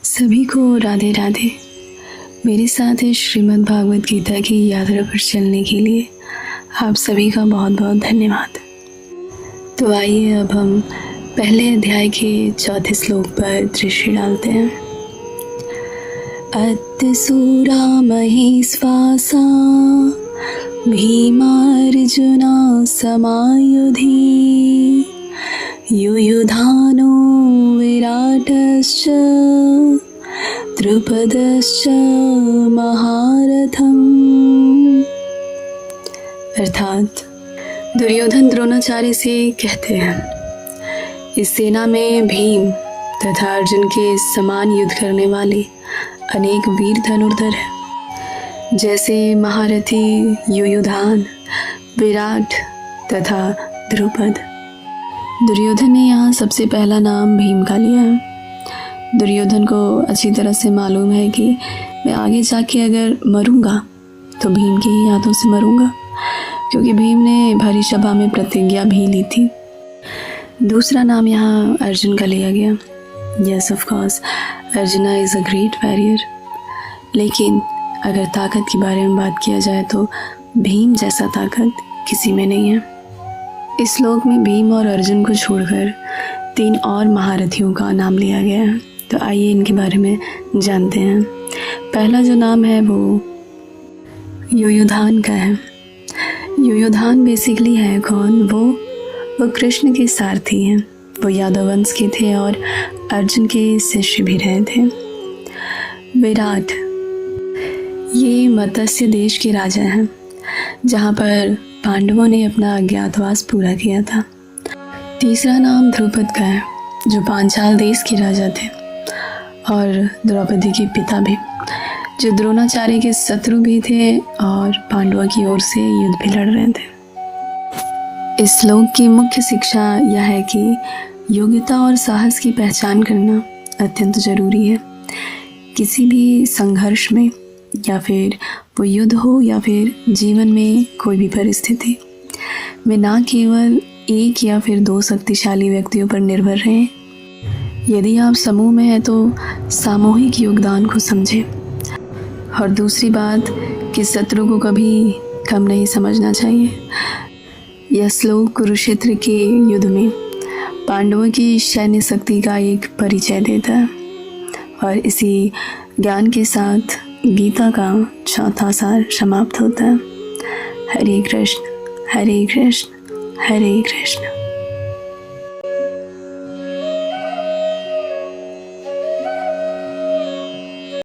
सभी को राधे राधे। मेरे साथ इस श्रीमद् भागवत गीता की यात्रा पर चलने के लिए आप सभी का बहुत बहुत धन्यवाद। तो आइए अब हम पहले अध्याय के चौथे श्लोक पर दृष्टि डालते हैं। अत्सूरा महेश्वासा भीमार्जुना समायुधि युयुधानो विराटश्च द्रुपदश्च महारथम्। अर्थात दुर्योधन द्रोणाचार्य से कहते हैं, इस सेना में भीम तथा अर्जुन के समान युद्ध करने वाले अनेक वीर धनुर्धर हैं, जैसे महारथी युयुधान, विराट तथा द्रुपद। दुर्योधन ने यहाँ सबसे पहला नाम भीम का लिया है। दुर्योधन को अच्छी तरह से मालूम है कि मैं आगे जाके अगर मरूंगा तो भीम की ही हाथों से मरूंगा, क्योंकि भीम ने भरी सभा में प्रतिज्ञा भी ली थी। दूसरा नाम यहाँ अर्जुन का लिया गया। Yes of course, arjuna is a great warrior. लेकिन अगर ताकत के बारे में बात किया जाए तो भीम जैसा ताकत किसी में नहीं है। इस श्लोक में भीम और अर्जुन को छोड़कर 3 और महारथियों का नाम लिया गया है। तो आइए इनके बारे में जानते हैं। पहला जो नाम है वो युयुधान का है। युयुधान बेसिकली है कौन? वो कृष्ण के सारथी हैं। वो यादव वंश के थे और अर्जुन के शिष्य भी रहे थे। विराट ये मत्स्य देश के राजा हैं, जहाँ पर पांडवों ने अपना अज्ञातवास पूरा किया था। तीसरा नाम द्रुपद का है, जो पांचाल देश के राजा थे और द्रौपदी के पिता भी, जो द्रोणाचार्य के शत्रु भी थे और पांडवों की ओर से युद्ध भी लड़ रहे थे। इस श्लोक की मुख्य शिक्षा यह है कि योग्यता और साहस की पहचान करना अत्यंत जरूरी है। किसी भी संघर्ष में, या फिर वो युद्ध हो या फिर जीवन में कोई भी परिस्थिति में, ना केवल एक या फिर 2 शक्तिशाली व्यक्तियों पर निर्भर रहें। यदि आप समूह में हैं तो सामूहिक योगदान को समझें। और दूसरी बात कि शत्रु को कभी कम नहीं समझना चाहिए। यह श्लोक कुरुक्षेत्र के युद्ध में पांडवों की सैन्य शक्ति का एक परिचय देता है। और इसी ज्ञान के साथ गीता का चौथा सार समाप्त होता है। हरे कृष्ण हरे कृष्ण हरे कृष्ण।